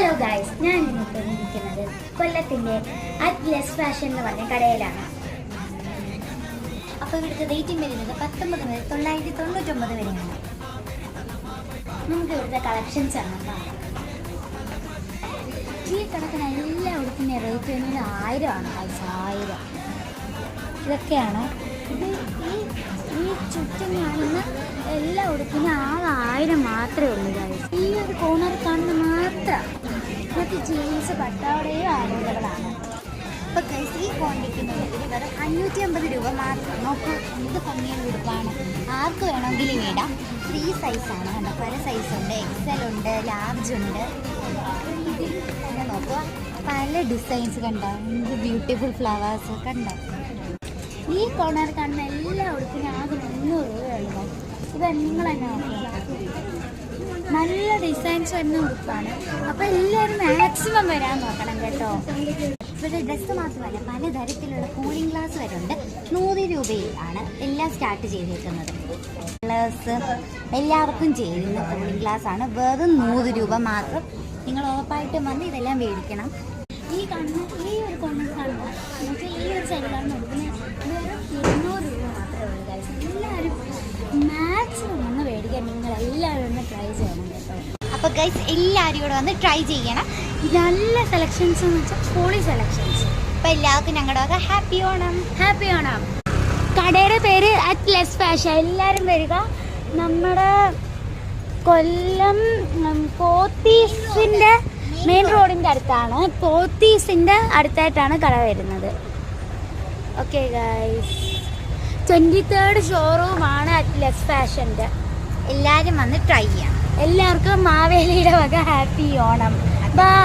Hello guys, ഞാൻ ഇന്നിപ്പോൾ ഇരിക്കുന്നത് കൊല്ലത്തിൻ്റെ അറ്റ്ലസ് ഫാഷൻ എന്ന് പറഞ്ഞ കടയിലാണ്. അപ്പോൾ ഇവിടുത്തെ റേറ്റിംഗ് വരുന്നത് 19 മുതൽ 999 വരെയാണ്. നമുക്ക് ഇവിടുത്തെ കളക്ഷൻസ് ആണ്. ഈ കിടക്കുന്ന എല്ലാ ഉടുപ്പിൻ്റെ റേറ്റ് വരുന്നത് 1000 ആണ് ഗൈസ്, 1000. ഇതൊക്കെയാണ് ഇത്. ഈ ചുറ്റും കാണുന്ന എല്ലാ ഉടുപ്പിനും 1000 മാത്രമേ ഉള്ളൂ ഗൈസ്. ഈ ഒരു കോർണർ കാണുന്ന മാത്രം. മറ്റ് ജീൻസ് പട്ടാവടയും അവൈലബിൾ ആണ്. അപ്പോൾ ഗൈസ് ഈ ക്വാണ്ടിറ്റിക്കുള്ളതിന് വെറും 550 രൂപ മാത്രം. നോക്കൂ, എന്ത് ഭംഗിയുള്ള ഉടുപ്പാണ്. ആർക്ക് വേണമെങ്കിലും ഇടാം. 3 സൈസാണ് കണ്ടോ, പല സൈസുണ്ട്. XL ഉണ്ട്, ലാർജ് ഉണ്ട്. ഇതിൽ തന്നെ നോക്കുക, പല ഡിസൈൻസ് കണ്ടോ, എന്ത് ബ്യൂട്ടിഫുൾ ഫ്ലവേഴ്സ് കണ്ടോ. ഈ കോർണർ കാണുന്ന എല്ലാ ഉടുപ്പിനും ആകെ 300 രൂപയുള്ളൂ. ഇത് നിങ്ങൾ തന്നെ നോക്കുക, നല്ല ഡിസൈൻസ് വരുന്ന ഉടുപ്പാണ്. അപ്പോൾ എല്ലാവരും മാക്സിമം വരാൻ നോക്കണം കേട്ടോ. ഇവിടെ ഡ്രസ്സ് മാത്രമല്ല, പലതരത്തിലുള്ള കൂളിംഗ് ഗ്ലാസ് വരുന്നുണ്ട്. 100 രൂപയിലാണ് എല്ലാം സ്റ്റാർട്ട് ചെയ്തേക്കുന്നത്. ഗ്ലാസ് എല്ലാവർക്കും ചേരുന്ന കൂളിംഗ് ഗ്ലാസ് ആണ്. വെറും 100 രൂപ മാത്രം. നിങ്ങൾ ഉറപ്പായിട്ടും വന്ന് ഇതെല്ലാം മേടിക്കണം. ഈ കാണുന്ന ഈ ഒരു കോർണർ കാണുമ്പോൾ നമുക്ക് ഈ ഒരു സൈഡ് കാണുന്ന ഉടുപ്പിന് വെറും 200 രൂപ മാത്രമേ ഉള്ളൂ ഗൈസ്. എല്ലാവരും മാക്സിമം വന്ന് മേടിക്കാൻ നിങ്ങൾ എല്ലാവരും ഒന്ന് ട്രൈ ചെയ്യണം കേട്ടോ. അപ്പോൾ ഗൈസ് എല്ലാവരും കൂടെ വന്ന് ട്രൈ ചെയ്യണം. നല്ല സെലക്ഷൻസ് എന്ന് വെച്ചാൽ പൊളി സെലക്ഷൻസ്. അപ്പോൾ എല്ലാവർക്കും ഞങ്ങളുടെ വക ഹാപ്പി ഓണം. ഹാപ്പി ഓണം. കടയുടെ പേര് അറ്റ്ലസ് ഫാഷൻ. എല്ലാവരും വരിക. നമ്മുടെ കൊല്ലം പോത്തീസിൻ്റെ മെയിൻ റോഡിൻ്റെ അടുത്താണ്. പോത്തീസിൻ്റെ അടുത്തായിട്ടാണ് കട വരുന്നത്. ഓക്കെ ഗൈസ്, 23rd ഷോറൂമാണ് അറ്റ്ലസ് ഫാഷൻ്റെ. എല്ലാവരും വന്ന് ട്രൈ ചെയ്യാം. എല്ലാവർക്കും മാവേലിയുടെ വക ഹാപ്പി ഓണം. ബൈ.